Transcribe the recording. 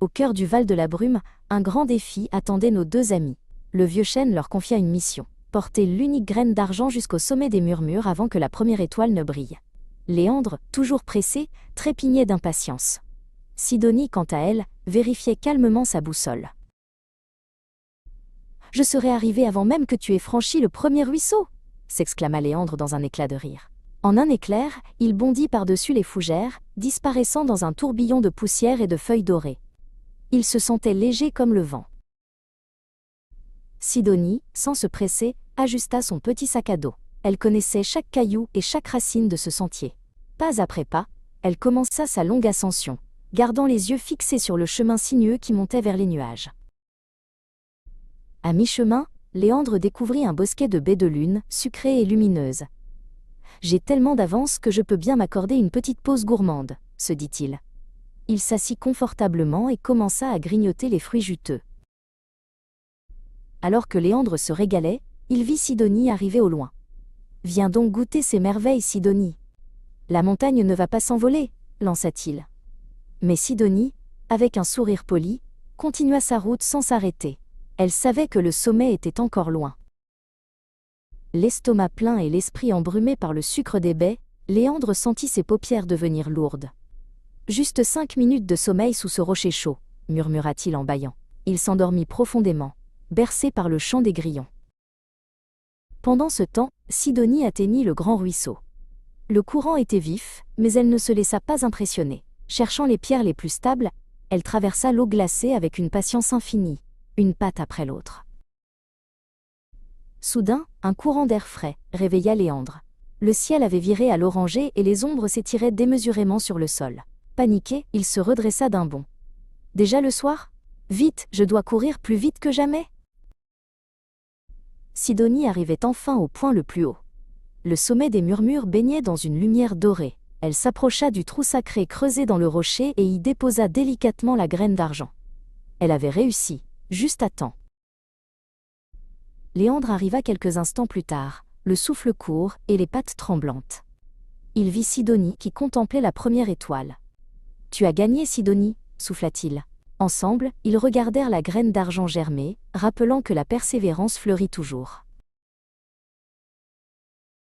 Au cœur du Val de la Brume, un grand défi attendait nos deux amis. Le vieux chêne leur confia une mission, porter l'unique graine d'argent jusqu'au sommet des murmures avant que la première étoile ne brille. Léandre, toujours pressé, trépignait d'impatience. Sidonie, quant à elle, vérifiait calmement sa boussole. « Je serai arrivé avant même que tu aies franchi le premier ruisseau !» s'exclama Léandre dans un éclat de rire. En un éclair, il bondit par-dessus les fougères, disparaissant dans un tourbillon de poussière et de feuilles dorées. Il se sentait léger comme le vent. Sidonie, sans se presser, ajusta son petit sac à dos. Elle connaissait chaque caillou et chaque racine de ce sentier. Pas après pas, elle commença sa longue ascension, gardant les yeux fixés sur le chemin sinueux qui montait vers les nuages. À mi-chemin, Léandre découvrit un bosquet de baies de lune, sucrées et lumineuses. « J'ai tellement d'avance que je peux bien m'accorder une petite pause gourmande », se dit-il. Il s'assit confortablement et commença à grignoter les fruits juteux. Alors que Léandre se régalait, il vit Sidonie arriver au loin. « Viens donc goûter ces merveilles, Sidonie. La montagne ne va pas s'envoler, lança-t-il. Mais Sidonie, avec un sourire poli, continua sa route sans s'arrêter. Elle savait que le sommet était encore loin. L'estomac plein et l'esprit embrumé par le sucre des baies, Léandre sentit ses paupières devenir lourdes. « Juste 5 minutes de sommeil sous ce rocher chaud », murmura-t-il en bâillant. Il s'endormit profondément, bercé par le chant des grillons. Pendant ce temps, Sidonie atteignit le grand ruisseau. Le courant était vif, mais elle ne se laissa pas impressionner. Cherchant les pierres les plus stables, elle traversa l'eau glacée avec une patience infinie, une patte après l'autre. Soudain, un courant d'air frais réveilla Léandre. Le ciel avait viré à l'orangé et les ombres s'étiraient démesurément sur le sol. Paniqué, il se redressa d'un bond. « Déjà le soir ? Vite, je dois courir plus vite que jamais !» Sidonie arrivait enfin au point le plus haut. Le sommet des murmures baignait dans une lumière dorée. Elle s'approcha du trou sacré creusé dans le rocher et y déposa délicatement la graine d'argent. Elle avait réussi, juste à temps. Léandre arriva quelques instants plus tard, le souffle court et les pattes tremblantes. Il vit Sidonie qui contemplait la première étoile. « Tu as gagné, Sidonie » souffla-t-il. Ensemble, ils regardèrent la graine d'argent germer, rappelant que la persévérance fleurit toujours.